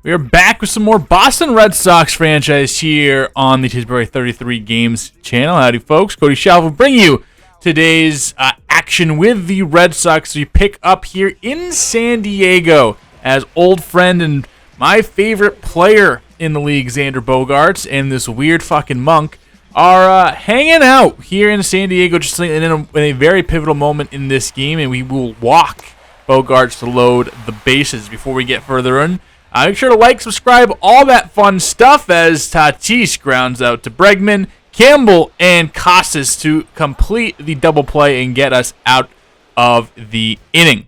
We are back with some more Boston Red Sox franchise here on the Tisbury 33 Games channel. Howdy, folks. Cody Schauf will bring you today's action with the Red Sox. We pick up here in San Diego as old friend and my favorite player in the league, Xander Bogaerts, and this weird fucking monk are hanging out here in San Diego just in a very pivotal moment in this game, and we will walk Bogaerts to load the bases. Before we get further in, make sure to like, subscribe, all that fun stuff as Tatis grounds out to Bregman, Campbell, and Casas to complete the double play and get us out of the inning.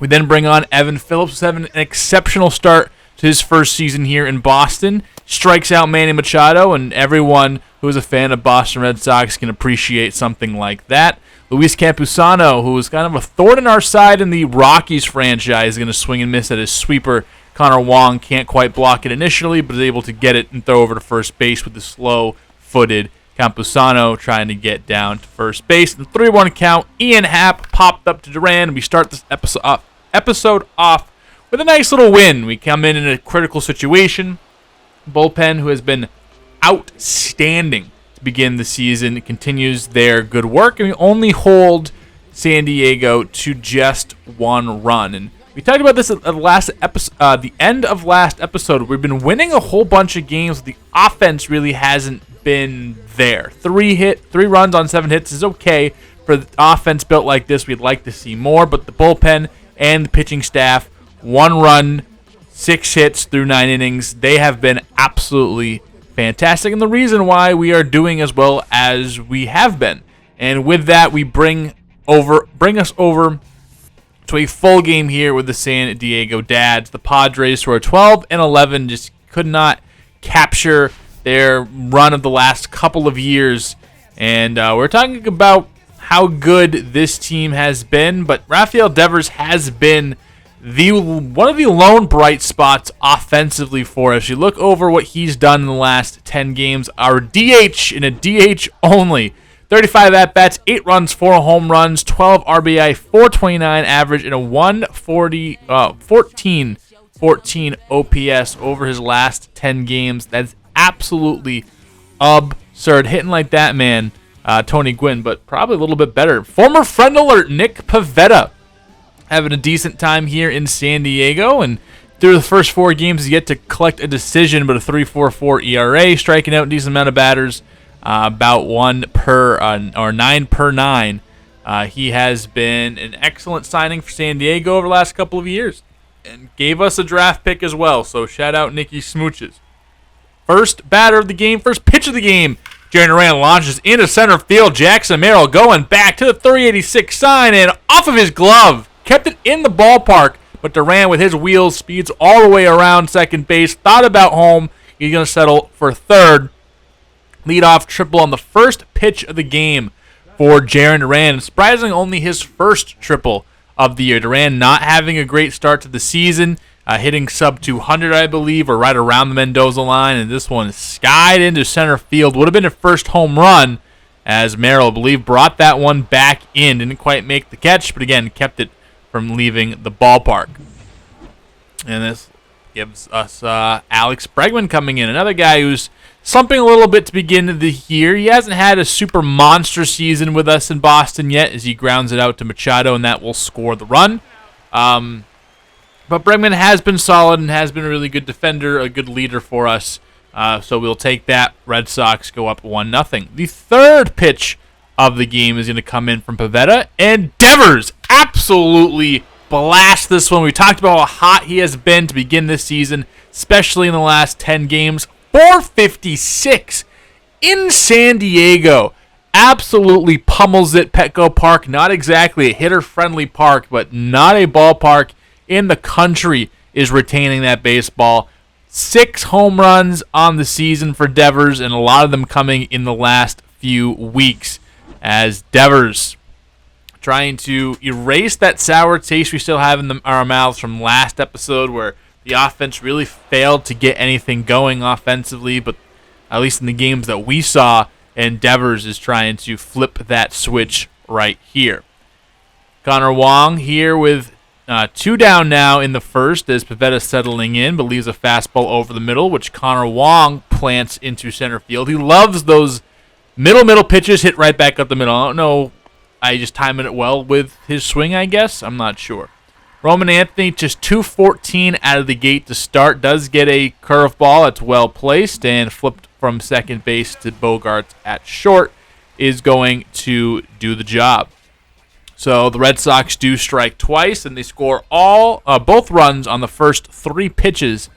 We then bring on Evan Phillips, who's having an exceptional start to his first season here in Boston. Strikes out Manny Machado, and everyone who is a fan of Boston Red Sox can appreciate something like that. Luis Campusano, who is kind of a thorn in our side in the Rockies franchise, is going to swing and miss at his sweeper. Connor Wong can't quite block it initially, but is able to get it and throw over to first base with the slow-footed Campusano trying to get down to first base. The 3-1 count, Ian Happ popped up to Duran, and we start this episode off with a nice little win. We come in a critical situation. Bullpen, who has been outstanding to begin the season, continues their good work, and we only hold San Diego to just one run. And we talked about this at the end of last episode. We've been winning a whole bunch of games. The offense really hasn't been there. 3 runs on 7 hits is okay for the offense built like this. We'd like to see more, but the bullpen and the pitching staff, 1 run, 6 hits through 9 innings. They have been absolutely fantastic, and the reason why we are doing as well as we have been. And with that, we bring us over to a full game here with the San Diego Dads. The Padres, who are 12-11, just could not capture their run of the last couple of years. And we're talking about how good this team has been, but Rafael Devers has been one of the lone bright spots offensively for us. You look over what he's done in the last 10 games. Our DH in a DH only. 35 at-bats, 8 runs, 4 home runs, 12 RBI, 429 average, and a 14 OPS over his last 10 games. That's absolutely absurd. Hitting like that, man, Tony Gwynn, but probably a little bit better. Former friend alert, Nick Pivetta, having a decent time here in San Diego, and through the first 4 games, he's yet to collect a decision, but a 3.44 ERA, striking out a decent amount of batters. About 9 per 9. He has been an excellent signing for San Diego over the last couple of years and gave us a draft pick as well. So shout out Nicky Smooches. First batter of the game, first pitch of the game. Jarren Duran launches into center field. Jackson Merrill going back to the 386 sign and off of his glove. Kept it in the ballpark, but Duran with his wheels speeds all the way around second base. Thought about home. He's going to settle for third. Leadoff triple on the first pitch of the game for Jarren Duran. Surprisingly, only his first triple of the year. Duran not having a great start to the season, hitting sub 200, I believe, or right around the Mendoza line, and this one skied into center field. Would have been a first home run, as Merrill, I believe, brought that one back in. Didn't quite make the catch, but again, kept it from leaving the ballpark. And this gives us Alex Bregman coming in, another guy who's slumping a little bit to begin the year. He hasn't had a super monster season with us in Boston yet, as he grounds it out to Machado, and that will score the run. But Bregman has been solid and has been a really good defender, a good leader for us. So we'll take that. Red Sox go up 1-0. The third pitch of the game is going to come in from Pivetta, and Devers absolutely blast this one. We talked about how hot he has been to begin this season, especially in the last 10 games. 456 in San Diego. Absolutely pummels it. Petco Park, not exactly a hitter-friendly park, but not a ballpark in the country is retaining that baseball. 6 home runs on the season for Devers, and a lot of them coming in the last few weeks, as Devers trying to erase that sour taste we still have in our mouths from last episode, where the offense really failed to get anything going offensively, but at least in the games that we saw, and Devers is trying to flip that switch right here. Connor Wong here with Two down now in the first as Pivetta settling in, but leaves a fastball over the middle, which Connor Wong plants into center field. He loves those middle pitches hit right back up the middle. I don't know. I just timing it well with his swing, I guess. I'm not sure. Roman Anthony just 214 out of the gate to start. Does get a curveball that's well placed and flipped from second base to Bogaerts at short. Is going to do the job. So the Red Sox do strike twice, and they score both runs on the first three pitches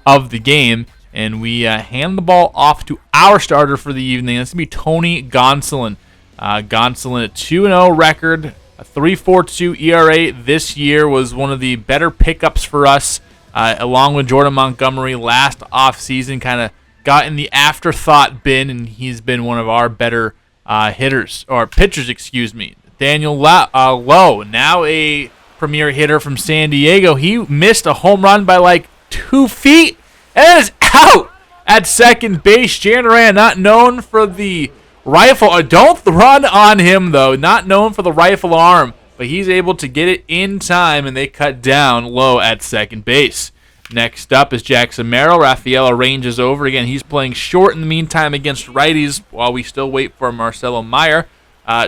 of the game. And we hand the ball off to our starter for the evening. That's going to be Tony Gonsolin. Gonsolin, a 2-0 record, a 3.42 ERA this year, was one of the better pickups for us, along with Jordan Montgomery last offseason. Kind of got in the afterthought bin, and he's been one of our better pitchers, excuse me. Daniel Lowe, now a premier hitter from San Diego. He missed a home run by like 2 feet and is out at second base. Jan Duran, not known for the rifle. Don't run on him, though. Not known for the rifle arm, but he's able to get it in time, and they cut down Lowe at second base. Next up is Jackson Merrill. Rafael ranges over. Again, he's playing short in the meantime against righties while we still wait for Marcelo Meyer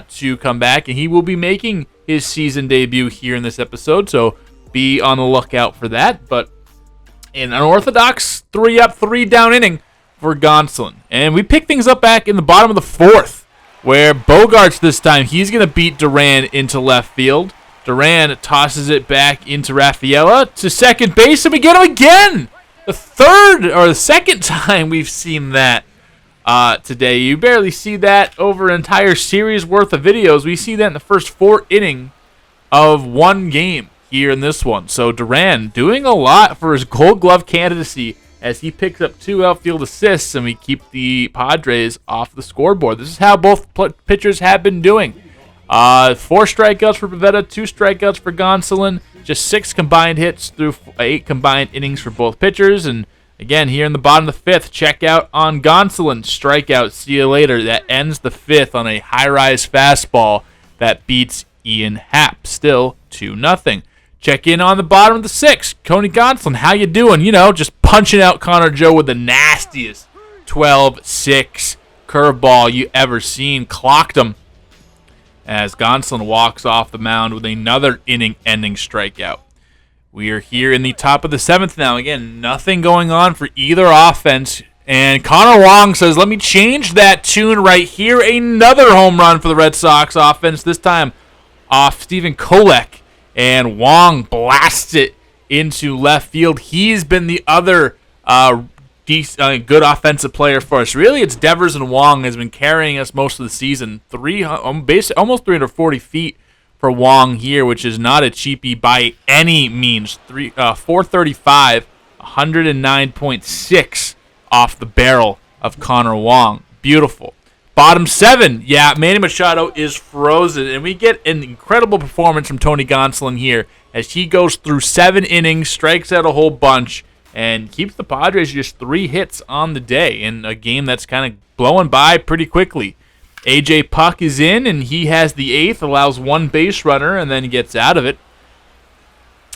to come back. And he will be making his season debut here in this episode, so be on the lookout for that. But in an orthodox 3-up, 3-down inning for Gonsolin. And we pick things up back in the bottom of the fourth, where Bogaerts this time, he's going to beat Duran into left field. Duran tosses it back into Rafaela to second base, and we get him again. The second time we've seen that today. You barely see that over an entire series worth of videos. We see that in the first 4 innings of one game here in this one. So Duran doing a lot for his Gold Glove candidacy as he picks up 2 outfield assists, and we keep the Padres off the scoreboard. This is how both pitchers have been doing. 4 strikeouts for Pivetta, 2 strikeouts for Gonsolin, just 6 combined hits through 8 combined innings for both pitchers. And again, here in the bottom of the 5th, check out on Gonsolin. Strikeout, see you later. That ends the 5th on a high-rise fastball that beats Ian Happ. Still 2-0. Check in on the bottom of the 6th. Tony Gonsolin, how you doing? Just punching out Connor Joe with the nastiest 12-6 curveball you ever seen. Clocked him as Gonsolin walks off the mound with another inning-ending strikeout. We are here in the top of the 7th now. Again, nothing going on for either offense. And Connor Wong says, let me change that tune right here. Another home run for the Red Sox offense, this time off Stephen Kolek. And Wong blasts it into left field. He's been the other good offensive player for us. Really, it's Devers, and Wong has been carrying us most of the season. Almost 340 feet for Wong here, which is not a cheapie by any means. 435, 109.6 off the barrel of Connor Wong. Beautiful. Bottom 7, Manny Machado is frozen, and we get an incredible performance from Tony Gonsolin here as he goes through 7 innings, strikes out a whole bunch, and keeps the Padres just 3 hits on the day in a game that's kind of blowing by pretty quickly. AJ Puck is in, and he has the 8th, allows 1 base runner, and then gets out of it.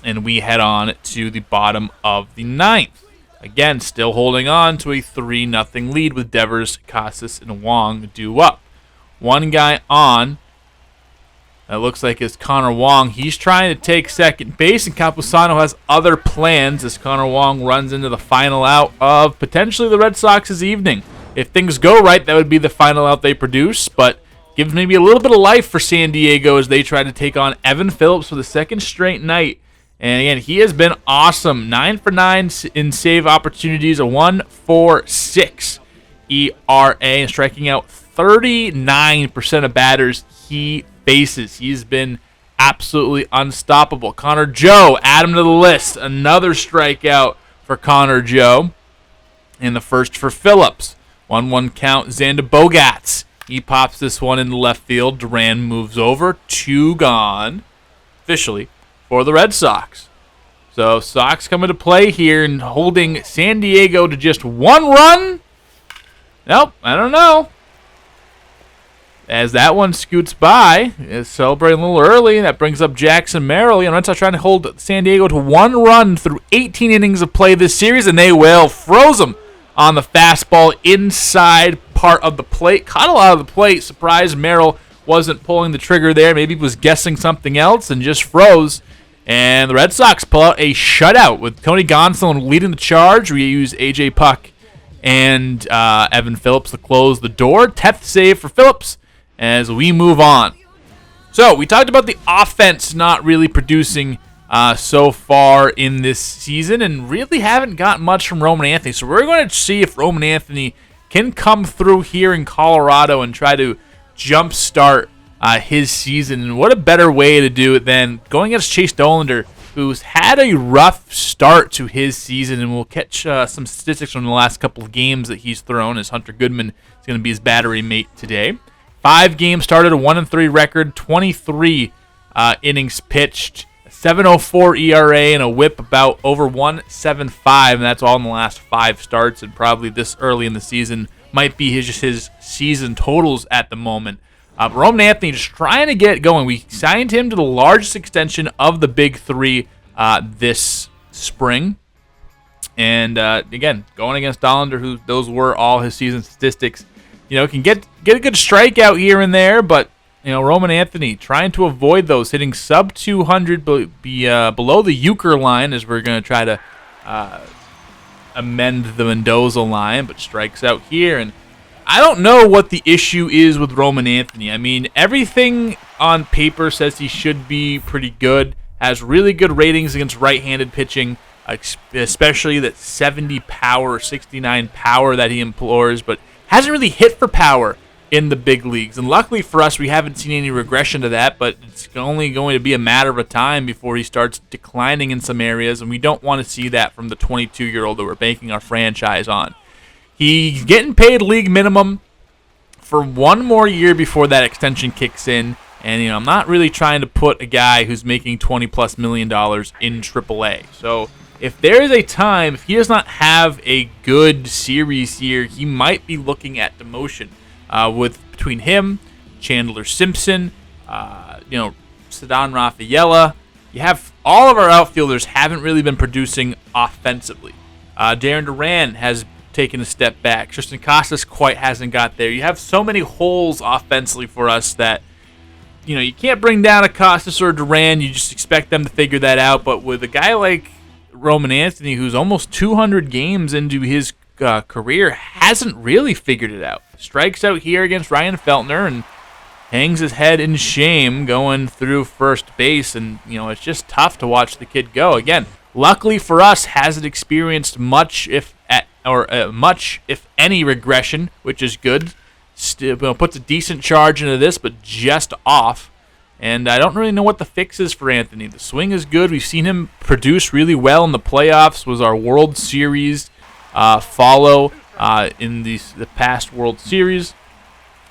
And we head on to the bottom of the 9th. Again, still holding on to a 3-0 lead with Devers, Casas, and Wong due up. One guy on. That looks like it's Connor Wong. He's trying to take second base, and Campusano has other plans as Connor Wong runs into the final out of potentially the Red Sox's evening. If things go right, that would be the final out they produce, but gives maybe a little bit of life for San Diego as they try to take on Evan Phillips for the second straight night. And again, he has been awesome. 9 for 9 in save opportunities, a 1.46 ERA, and striking out 39% of batters he faces. He's been absolutely unstoppable. Connor Joe, add him to the list. Another strikeout for Connor Joe. And the first for Phillips. 1-1 count, Xander Bogaerts. He pops this one in the left field. Duran moves over. 2 gone. Officially for the Red Sox. So Sox come into play here and holding San Diego to just 1 run. Nope, I don't know. as that one scoots by, is celebrating a little early. That brings up Jackson Merrill. Red Sox trying to hold San Diego to 1 run through 18 innings of play this series, and they will. Froze them on the fastball inside part of the plate. Caught a lot of the plate. Surprised Merrill wasn't pulling the trigger there. Maybe he was guessing something else and just froze. And the Red Sox pull out a shutout with Tony Gonsolin leading the charge. We use A.J. Puck and Evan Phillips to close the door. 10th save for Phillips as we move on. So we talked about the offense not really producing so far in this season and really haven't gotten much from Roman Anthony. So we're going to see if Roman Anthony can come through here in Colorado and try to jumpstart his season. And what a better way to do it than going against Chase Dollander, who's had a rough start to his season. And we'll catch some statistics from the last couple of games that he's thrown, as Hunter Goodman is going to be his battery mate today. 5 games started, a 1-3 record, 23 innings pitched, 7.04 ERA, and a WHIP about over 1.75, and that's all in the last 5 starts. And probably this early in the season might be his season totals at the moment. Roman Anthony just trying to get going. We signed him to the largest extension of the big 3 this spring. And again, going against Dollander, who those were all his season statistics. Can get a good strikeout here and there, but Roman Anthony trying to avoid those, hitting sub 200, below the Euchre line, as we're going to try to amend the Mendoza line, but strikes out here. And I don't know what the issue is with Roman Anthony. I mean, everything on paper says he should be pretty good, has really good ratings against right-handed pitching, especially that 70 power, 69 power that he implores, but hasn't really hit for power in the big leagues. And luckily for us, we haven't seen any regression to that, but it's only going to be a matter of time before he starts declining in some areas, and we don't want to see that from the 22-year-old that we're banking our franchise on. He's getting paid league minimum for 1 more year before that extension kicks in, and I'm not really trying to put a guy who's making $20+ million in AAA. So if there is a time, if he does not have a good series here, he might be looking at demotion. Between him, Chandler Simpson, Ceddanne Rafaela, you have all of our outfielders haven't really been producing offensively. Darren Duran has taken a step back. Tristan Casas quite hasn't got there. You have so many holes offensively for us that you can't bring down a Casas or a Duran. You just expect them to figure that out. But with a guy like Roman Anthony, who's almost 200 games into his career, hasn't really figured it out. Strikes out here against Ryan Feltner and hangs his head in shame going through first base. And it's just tough to watch the kid go. Again, luckily for us, hasn't experienced much if any regression, which is good. Still puts a decent charge into this, but just off. And I don't really know what the fix is for Anthony. The swing is good. We've seen him produce really well in the playoffs. Was our World Series follow in the past World Series.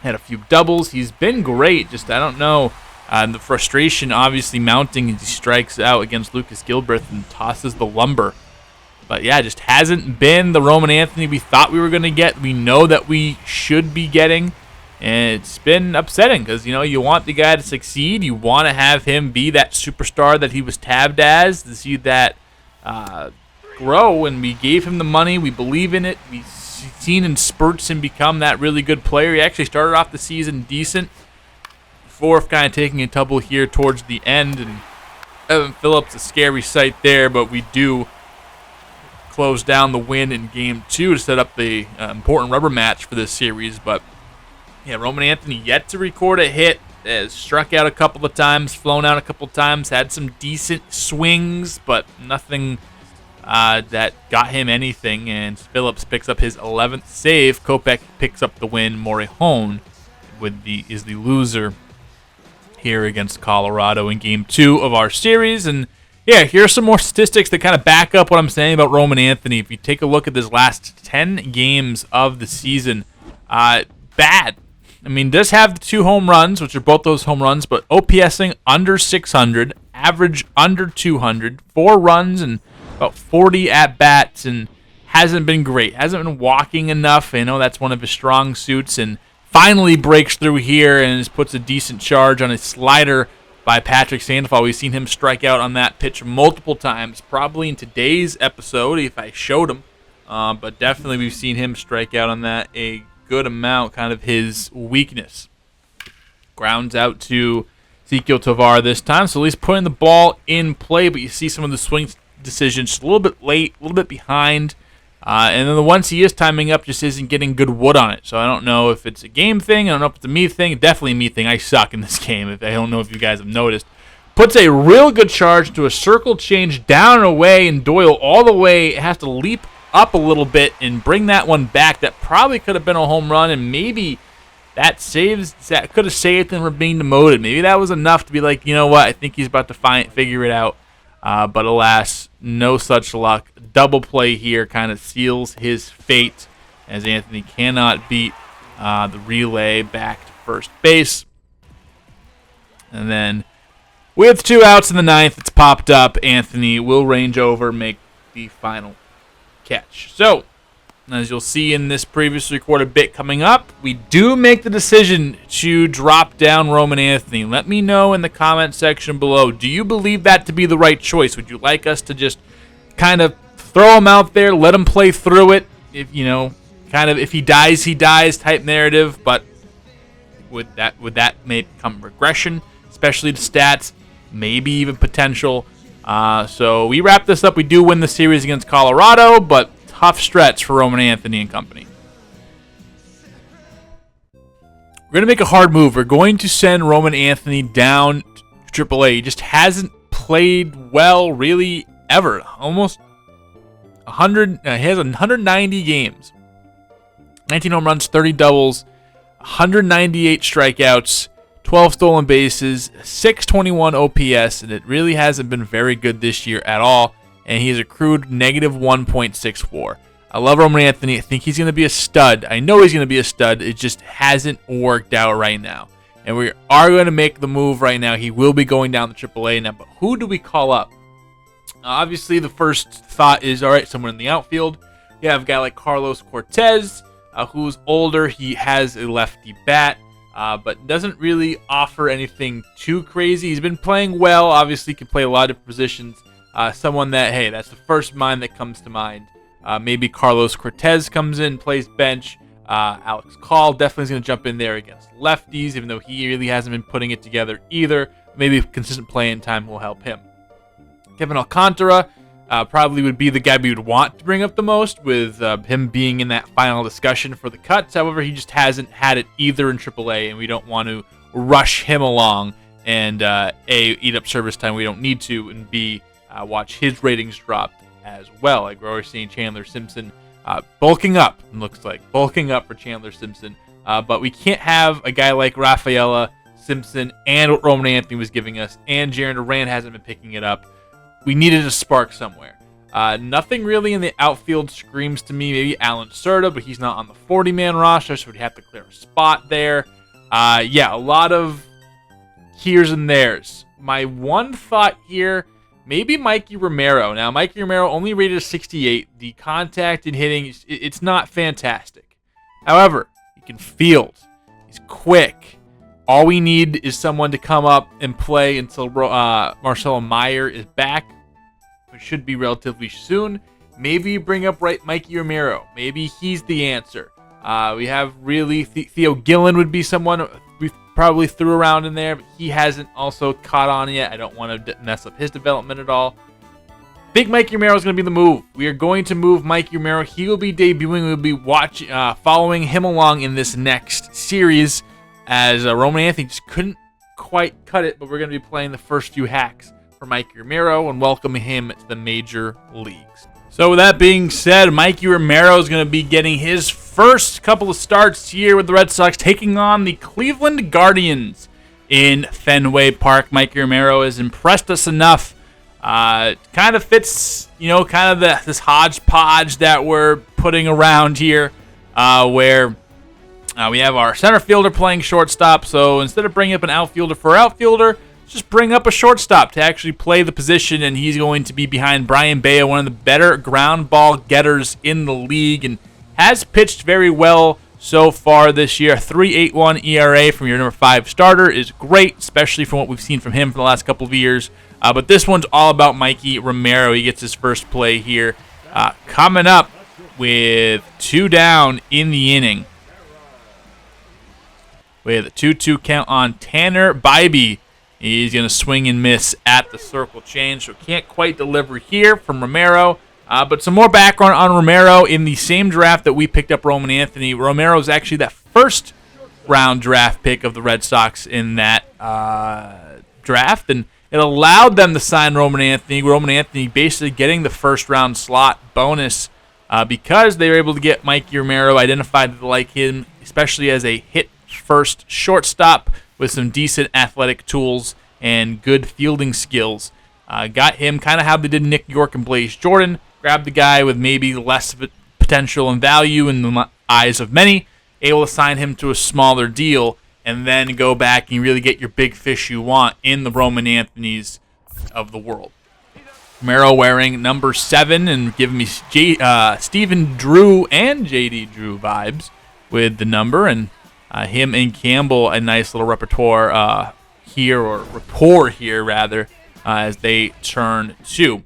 Had a few doubles. He's been great. Just I don't know. The frustration obviously mounting as he strikes out against Lucas Gilbreth and tosses the lumber. But yeah, just hasn't been the Roman Anthony we thought we were going to get. We know that we should be getting. And it's been upsetting because, you want the guy to succeed. You want to have him be that superstar that he was tabbed as, to see that grow. And we gave him the money. We believe in it. We've seen in spurts him become that really good player. He actually started off the season decent before kind of taking a tumble here towards the end. And Evan Phillips, a scary sight there, but we do close down the win in Game 2 to set up the important rubber match for this series. But yeah, Roman Anthony yet to record a hit, has struck out a couple of times, flown out a couple of times, had some decent swings, but nothing that got him anything. And Phillips picks up his 11th save. Kopech picks up the win. Morejon is the loser here against Colorado in Game 2 of our series. And yeah, here's some more statistics that kind of back up what I'm saying about Roman Anthony. If you take a look at his last 10 games of the season, bad. I mean, does have the 2 home runs, which are both those home runs, but OPSing under 600, average under 200, 4 runs and about 40 at-bats, and hasn't been great. Hasn't been walking enough. I know that's one of his strong suits, and finally breaks through here and just puts a decent charge on a slider by Patrick Sandoval. We've seen him strike out on that pitch multiple times, probably in today's episode if I showed him. But definitely we've seen him strike out on that a good amount, kind of his weakness. Grounds out to Ezequiel Tovar this time, so at least putting the ball in play, but you see some of the swing decisions just a little bit late, a little bit behind. And then the ones he is timing up just isn't getting good wood on it. So I don't know if it's a game thing. I don't know if it's a me thing. Definitely a me thing. I suck in this game. I don't know if you guys have noticed. Puts a real good charge to a circle change down and away, and Doyle all the way has to leap up a little bit and bring that one back. That probably could have been a home run, and maybe that could have saved him from being demoted. Maybe that was enough to be like, you know what, I think he's about to figure it out. But alas, no such luck. Double play here kind of seals his fate as Anthony cannot beat the relay back to first base. And then with 2 outs in the ninth, it's popped up. Anthony will range over, make the final catch. So, as you'll see in this previously recorded bit coming up, we do make the decision to drop down Roman Anthony. Let me know in the comment section below. Do you believe that to be the right choice? Would you like us to just kind of throw him out there, let him play through it? If if he dies type narrative. But would that may come regression, especially to stats, maybe even potential. So we wrap this up. We do win the series against Colorado, but tough stretch for Roman Anthony and company. We're going to make a hard move. We're going to send Roman Anthony down to AAA. He just hasn't played well really ever. Almost 100. He has 190 games. 19 home runs, 30 doubles, 198 strikeouts, 12 stolen bases, 621 OPS, and it really hasn't been very good this year at all. And he's accrued negative 1.64. I love Roman Anthony. I think he's going to be a stud. I know he's going to be a stud. It just hasn't worked out right now. And we are going to make the move right now. He will be going down to AAA now. But who do we call up? Obviously, the first thought is, all right, someone in the outfield. You have a guy like Carlos Cortez, who's older. He has a lefty bat, but doesn't really offer anything too crazy. He's been playing well. Obviously, can play a lot of different positions. Someone that, hey, that's the first mind that comes to mind. Maybe Carlos Cortez comes in, plays bench. Alex Call definitely is going to jump in there against lefties, even though he really hasn't been putting it together either. Maybe consistent playing time will help him. Kevin Alcantara probably would be the guy we would want to bring up the most, with him being in that final discussion for the cuts. However, he just hasn't had it either in AAA, and we don't want to rush him along and A, eat up service time we don't need to, and B, watch his ratings drop as well. Like we're already seeing Chandler Simpson bulking up, it looks like. Bulking up for Chandler Simpson. But we can't have a guy like Rafaela, Simpson, and what Roman Anthony was giving us, and Jarren Duran hasn't been picking it up. We needed a spark somewhere. Nothing really in the outfield screams to me. Maybe Alan Cerda, but he's not on the 40-man roster, so we'd have to clear a spot there. A lot of here's and there's. My one thought here, maybe Mikey Romero. Now, Mikey Romero only rated a 68. The contact and hitting, it's not fantastic. However, he can field. He's quick. All we need is someone to come up and play until Marcelo Meyer is back, which should be relatively soon. Maybe bring up Mikey Romero. Maybe he's the answer. We have really Theo Gillen would be someone we probably threw around in there, but he hasn't also caught on yet. I don't want to mess up his development at all. Think Mikey Romero is going to be the move. We are going to move Mikey Romero. He will be debuting. We'll be following him along in this next series, as Roman Anthony just couldn't quite cut it, but we're going to be playing the first few hacks for Mikey Romero and welcoming him to the major leagues. So with that being said, Mikey Romero is going to be getting his first couple of starts here with the Red Sox, taking on the Cleveland Guardians in Fenway Park. Mikey Romero has impressed us enough. Kind of fits, this hodgepodge that we're putting around here, where we have our center fielder playing shortstop. So instead of bringing up an outfielder for outfielder, just bring up a shortstop to actually play the position, and he's going to be behind Brian Bayo, one of the better ground ball getters in the league, and has pitched very well so far this year. A 3.81 ERA from your number 5 starter is great, especially from what we've seen from him for the last couple of years. But this one's all about Mikey Romero. He gets his first play here. Coming up with 2 down in the inning. With a 2-2 count on Tanner Bybee. He's going to swing and miss at the circle change, so can't quite deliver here from Romero. But some more background on Romero. In the same draft that we picked up Roman Anthony, Romero is actually that first-round draft pick of the Red Sox in that draft, and it allowed them to sign Roman Anthony. Roman Anthony basically getting the first-round slot bonus because they were able to get Mikey Romero, identified that they like him, especially as a hit-first shortstop with some decent athletic tools and good fielding skills. Got him kind of how they did Nick York and Blaze Jordan. Grabbed the guy with maybe less of potential and value in the eyes of many, able to sign him to a smaller deal, and then go back and really get your big fish you want in the Roman Anthonys of the world. Romero wearing number 7 and giving me Stephen Drew and J.D. Drew vibes with the number, and him and Campbell a nice little rapport here rather, as they turn 2.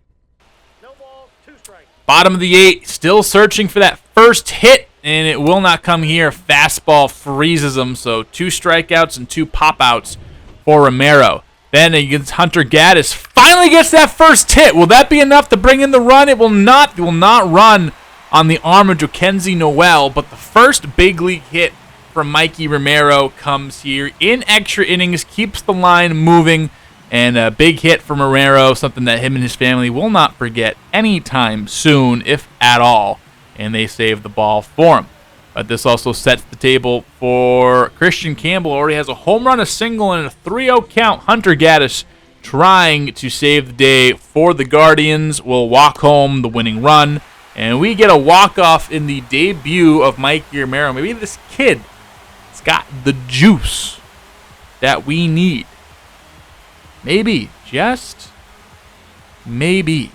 Bottom of the 8, still searching for that first hit, and it will not come here. Fastball freezes him, so 2 strikeouts and 2 pop-outs for Romero. Then against Hunter Gaddis, finally gets that first hit. Will that be enough to bring in the run? It will not. It will not run on the arm of Jockenzie Noel, but the first big league hit from Mikey Romero comes here in extra innings, keeps the line moving, and a big hit from Romero, something that him and his family will not forget anytime soon, if at all, and they save the ball for him. But this also sets the table for Christian Campbell. Already has a home run, a single, and a 3-0 count. Hunter Gaddis trying to save the day for the Guardians. Will walk home the winning run, and we get a walk-off in the debut of Mikey Romero. Maybe this kid has got the juice that we need. Maybe, just maybe.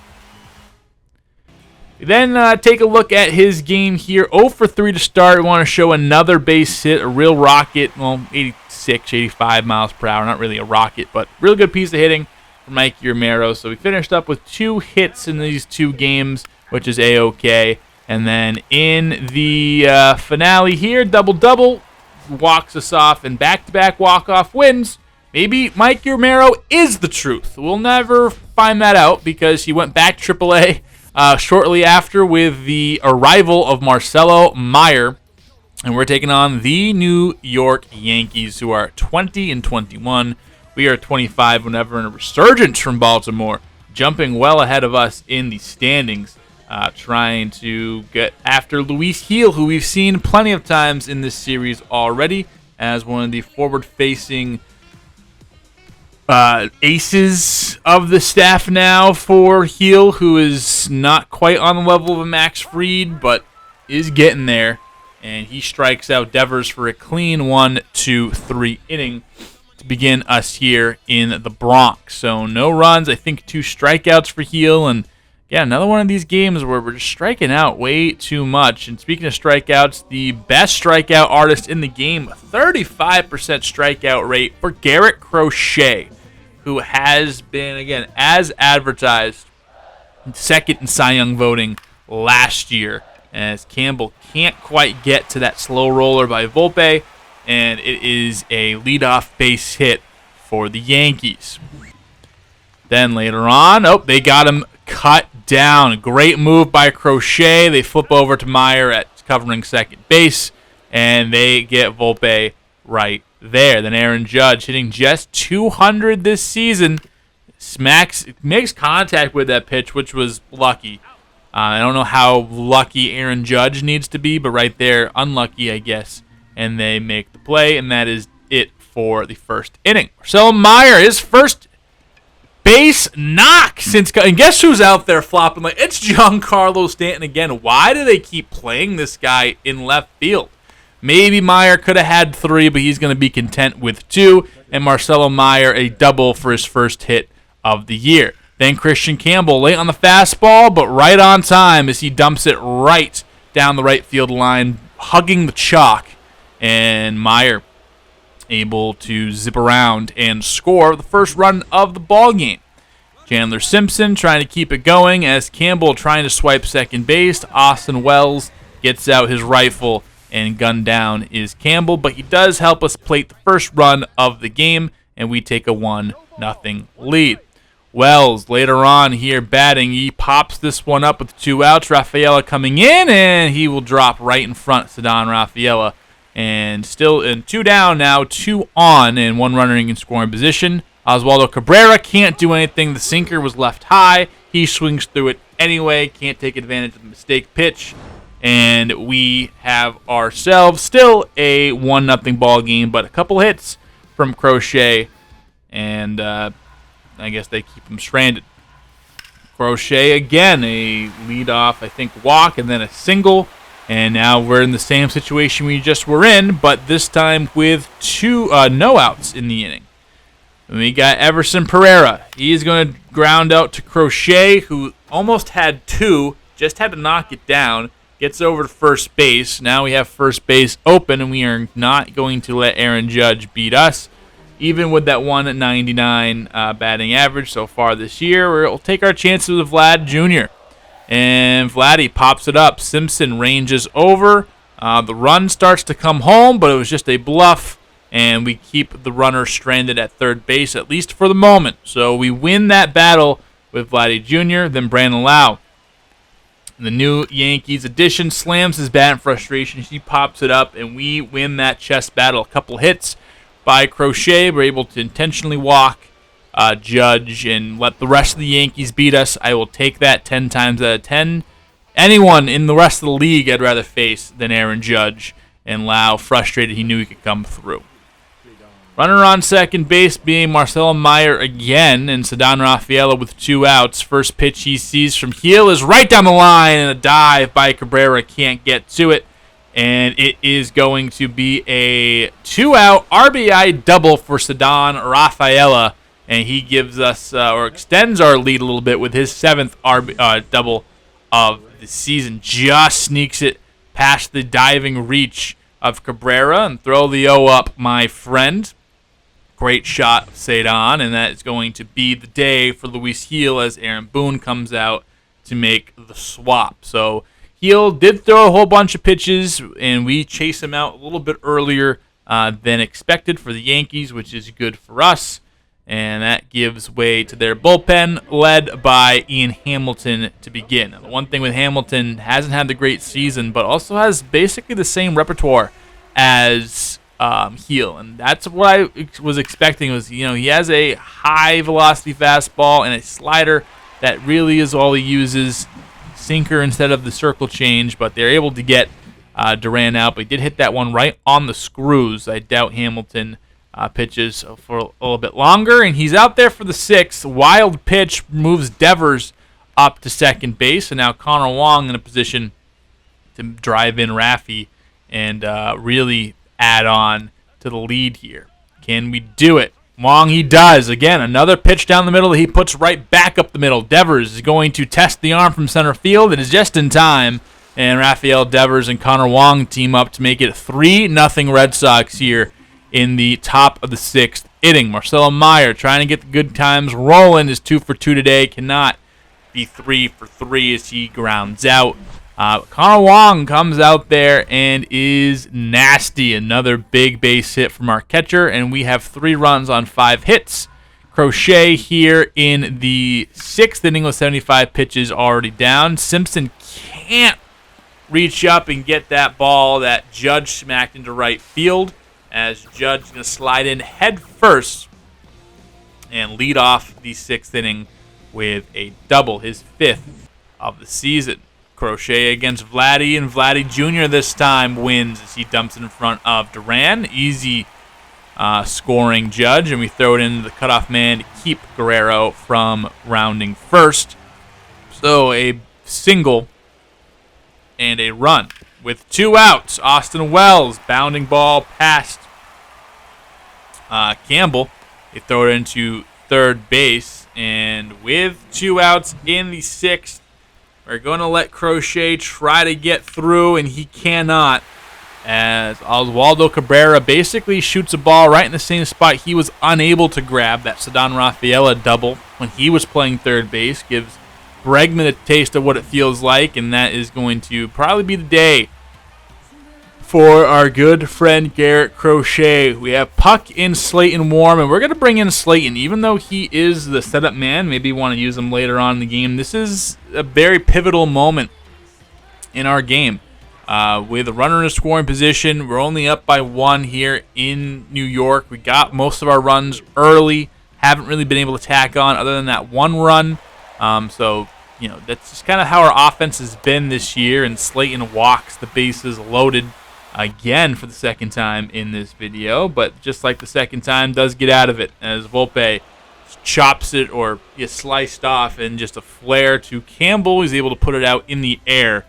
We then take a look at his game here. 0 for 3 to start. We want to show another base hit, a real rocket. Well, 86, 85 miles per hour. Not really a rocket, but real good piece of hitting from Mikey Romero. So we finished up with 2 hits in these 2 games, which is A-OK. And then in the finale here, double-double, walks us off, and back-to-back walk-off wins. Maybe Mikey Romero is the truth. We'll never find that out because he went back to AAA shortly after with the arrival of Marcelo Meyer. And we're taking on the New York Yankees, who are 20-21. We are 25 whenever in a resurgence from Baltimore, jumping well ahead of us in the standings, trying to get after Luis Gil, who we've seen plenty of times in this series already as one of the forward-facing aces of the staff now for Gil, who is not quite on the level of a Max Fried, but is getting there. And he strikes out Devers for a clean 1-2-3 inning to begin us here in the Bronx. So no runs, I think 2 strikeouts for Gil, and yeah, another one of these games where we're just striking out way too much. And speaking of strikeouts, the best strikeout artist in the game, 35% strikeout rate for Garrett Crochet, who has been, again, as advertised, second in Cy Young voting last year, as Campbell can't quite get to that slow roller by Volpe, and it is a leadoff base hit for the Yankees. Then later on, they got him cut down. Great move by Crochet. They flip over to Meyer at covering second base, and they get Volpe right there. Then Aaron Judge hitting just 200 this season. Makes contact with that pitch, which was lucky. I don't know how lucky Aaron Judge needs to be, but right there, unlucky, I guess. And they make the play, and that is it for the first inning. Marcelo Meyer, his first base knock and guess who's out there flopping? Like, it's Giancarlo Stanton again. Why do they keep playing this guy in left field? Maybe Meyer could have had 3, but he's going to be content with 2. And Marcelo Meyer, a double for his first hit of the year. Then Christian Campbell late on the fastball, but right on time as he dumps it right down the right field line. hugging the chalk, and Meyer able to zip around and score the first run of the ball game. Chandler Simpson trying to keep it going as Campbell trying to swipe second base. Austin Wells gets out his rifle and gun down is Campbell, but he does help us plate the first run of the game, and we take a 1-0 lead. Wells later on here batting. He pops this one up with 2 outs. Rafaela coming in, and he will drop right in front of Ceddanne Rafaela. And still in 2 down now, 2 on, and 1 runner in scoring position. Oswaldo Cabrera can't do anything. The sinker was left high. He swings through it anyway. Can't take advantage of the mistake pitch. And we have ourselves still a 1-0 ball game, but a couple hits from Crochet. And I guess they keep him stranded. Crochet again, a leadoff, I think, walk, and then a single. And now we're in the same situation we just were in, but this time with 2 no outs in the inning. And we got Everson Pereira. He's going to ground out to Crochet, who almost had 2, just had to knock it down. Gets over to first base. Now we have first base open, and we are not going to let Aaron Judge beat us. Even with that 199 batting average so far this year, we'll take our chances with Vlad Jr. And Vladdy pops it up. Simpson ranges over. The run starts to come home, but it was just a bluff, and we keep the runner stranded at third base, at least for the moment. So we win that battle with Vladdy Jr., then Brandon Lau. The new Yankees addition slams his bat in frustration. She pops it up, and we win that chess battle. A couple hits by Crochet. We're able to intentionally walk Judge and let the rest of the Yankees beat us. I will take that 10 times out of 10. Anyone in the rest of the league I'd rather face than Aaron Judge. And Lau, frustrated, he knew he could come through. Runner on second base being Marcelo Meyer again, and Ceddanne Rafaela with 2 outs. First pitch he sees from Heel is right down the line, and a dive by Cabrera can't get to it. And it is going to be a 2-out RBI double for Ceddanne Rafaela, and he gives us, or extends our lead a little bit with his 7th double of the season. Just sneaks it past the diving reach of Cabrera, and throw the O up, my friend. Great shot of Ceddanne, and that is going to be the day for Luis Heel as Aaron Boone comes out to make the swap. So Heel did throw a whole bunch of pitches, and we chase him out a little bit earlier than expected for the Yankees, which is good for us. And that gives way to their bullpen, led by Ian Hamilton to begin. Now, the one thing with Hamilton, hasn't had the great season, but also has basically the same repertoire as Heel, and that's what I was expecting. Was, he has a high velocity fastball and a slider that really is all he uses, sinker instead of the circle change. But they're able to get Duran out, but he did hit that one right on the screws. I doubt Hamilton pitches for a little bit longer, and he's out there for the 6th. Wild pitch moves Devers up to second base, and now Connor Wong in a position to drive in Raffy and really add on to the lead here. Can we do it? Wong, he does. Again, another pitch down the middle that he puts right back up the middle. Devers is going to test the arm from center field. It is just in time, and Rafael Devers and Connor Wong team up to make it 3-0 Red Sox here in the top of the 6th inning. Marcelo Meyer trying to get the good times rolling. Is 2 for 2 today. Cannot be 3 for 3 as he grounds out. Connor Wong comes out there and is nasty. Another big base hit from our catcher, and we have 3 runs on 5 hits. Crochet here in the 6th inning with 75 pitches already down. Simpson can't reach up and get that ball that Judge smacked into right field, as Judge is going to slide in head first and lead off the 6th inning with a double, his 5th of the season. Crochet against Vladdy, and Vladdy Jr. this time wins as he dumps it in front of Duran. Easy scoring Judge, and we throw it into the cutoff man to keep Guerrero from rounding first. So a single and a run. With 2 outs, Austin Wells, bounding ball past Campbell. They throw it into third base, and with 2 outs in the 6th, we're going to let Crochet try to get through, and he cannot. as Oswaldo Cabrera basically shoots a ball right in the same spot he was unable to grab. That Ceddanne Rafaela double when he was playing third base gives Bregman a taste of what it feels like, and that is going to probably be the day for our good friend Garrett Crochet. We have Puck in Slayton warm, and we're going to bring in Slayton. Even though he is the setup man, maybe you want to use him later on in the game, this is a very pivotal moment in our game. With a runner in a scoring position, we're only up by 1 here in New York. We got most of our runs early. Haven't really been able to tack on other than that 1 run. So, that's just kind of how our offense has been this year. And Slayton walks the bases loaded again for the second time in this video. But just like the second time, does get out of it as Volpe chops it or gets sliced off. And just a flare to Campbell. He's able to put it out in the air.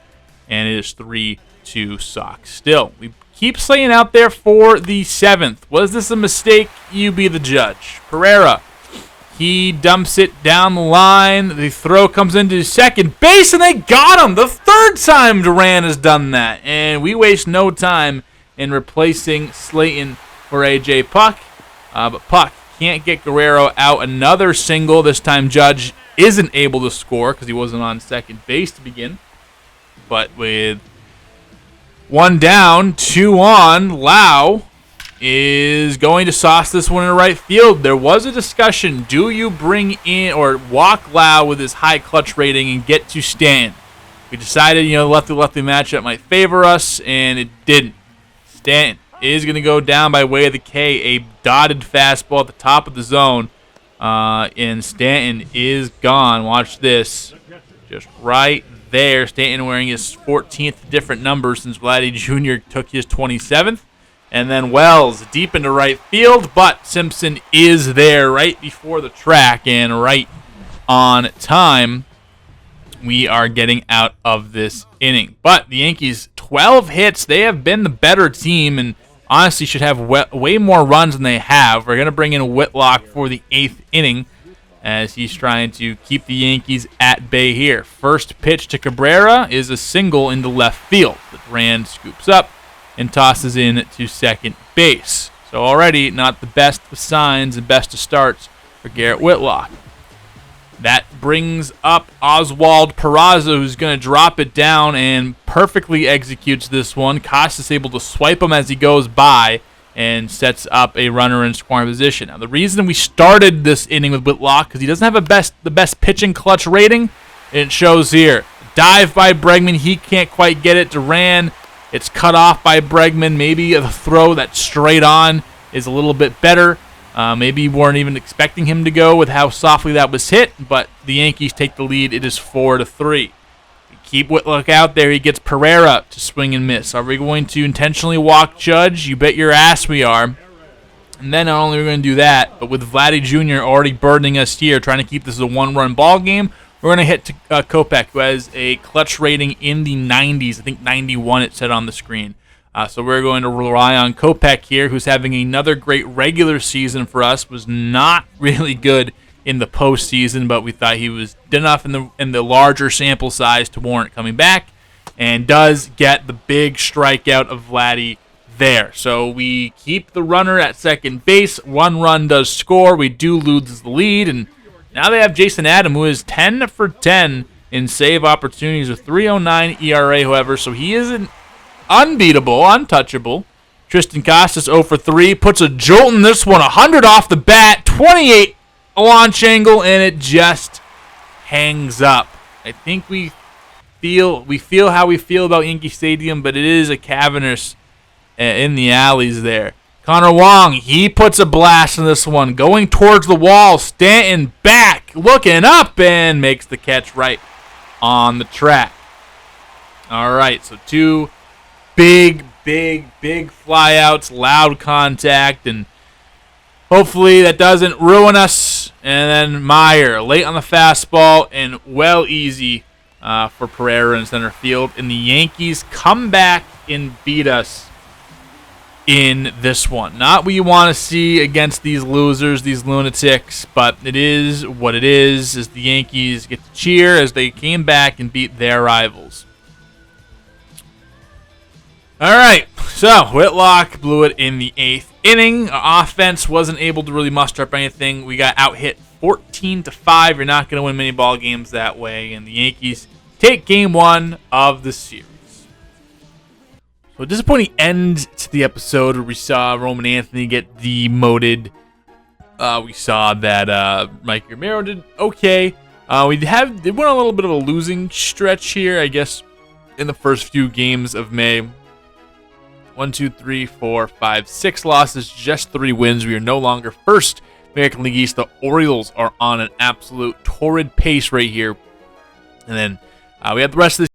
And it is 3-2 Sox. Still, we keep Slayton out there for the 7th. Was this a mistake? You be the judge. Pereira, he dumps it down the line. The throw comes into second base, and they got him. The 3rd time Duran has done that. And we waste no time in replacing Slayton for A.J. Puck. But Puck can't get Guerrero out. Another single. This time Judge isn't able to score because he wasn't on second base to begin. But with 1 down, 2 on, Lau is going to sauce this one in right field. There was a discussion. Do you bring in or walk Lau with his high clutch rating and get to Stanton? We decided, lefty-lefty matchup might favor us, and it didn't. Stanton is going to go down by way of the K. A dotted fastball at the top of the zone. And Stanton is gone. Watch this. Just right there. Stanton wearing his 14th different number since Vladdy Jr. took his 27th. And then Wells deep into right field, but Simpson is there right before the track and right on time. We are getting out of this inning. But the Yankees, 12 hits. They have been the better team and honestly should have way more runs than they have. We're going to bring in Whitlock for the 8th inning as he's trying to keep the Yankees at bay here. First pitch to Cabrera is a single into left field that Rand scoops up and tosses in to second base. So already not the best of signs and best of starts for Garrett Whitlock. That brings up Oswald Peraza, who's going to drop it down and perfectly executes this one. Costas able to swipe him as he goes by and sets up a runner in scoring position. Now, the reason we started this inning with Whitlock because he doesn't have the best pitching clutch rating. It shows here. Dive by Bregman. He can't quite get it. Duran, it's cut off by Bregman. Maybe the throw that's straight on is a little bit better. Maybe you weren't even expecting him to go with how softly that was hit, but the Yankees take the lead. It is 4-3. Keep Whitlock out there. He gets Pereira to swing and miss. Are we going to intentionally walk Judge? You bet your ass we are. And then not only are we going to do that, but with Vladdy Jr. already burdening us here, trying to keep this as a one-run ball game, we're going to hit Kopech, who has a clutch rating in the 90s. I think 91 it said on the screen. So we're going to rely on Kopech here, who's having another great regular season for us. Was not really good in the postseason, but we thought he was good enough in the larger sample size to warrant coming back, and does get the big strikeout of Vladdy there. So we keep the runner at second base. 1 run does score. We do lose the lead, and now they have Jason Adam, who is 10 for 10 in save opportunities with 3.09 ERA, however, so he isn't unbeatable, untouchable. Tristan Costas 0 for 3, puts a jolt in this one, 100 off the bat, 28 launch angle, and it just hangs up. I think we feel how we feel about Yankee Stadium, but it is a cavernous in the alleys there. Connor Wong, he puts a blast in this one, going towards the wall. Stanton back, looking up, and makes the catch right on the track. All right, so 2 big flyouts, loud contact, and hopefully that doesn't ruin us. And then Meyer, late on the fastball, and well easy for Pereira in center field. And the Yankees come back and beat us in this one. Not what you want to see against these losers, these lunatics, but it is what it is, as the Yankees get to cheer as they came back and beat their rivals. All right, So, Whitlock blew it in the 8th inning. Our offense wasn't able to really muster up anything. We got out-hit 14-5. You're not going to win many ball games that way. And the Yankees take game 1 of the series. So, a disappointing end to the episode where we saw Roman Anthony get demoted. We saw that Mikey Romero did okay. They went on a little bit of a losing stretch here, I guess, in the first few games of May. 1, 2, 3, 4, 5, 6 losses, just 3 wins. We are no longer first American League East. The Orioles are on an absolute torrid pace right here. And then we have the rest of the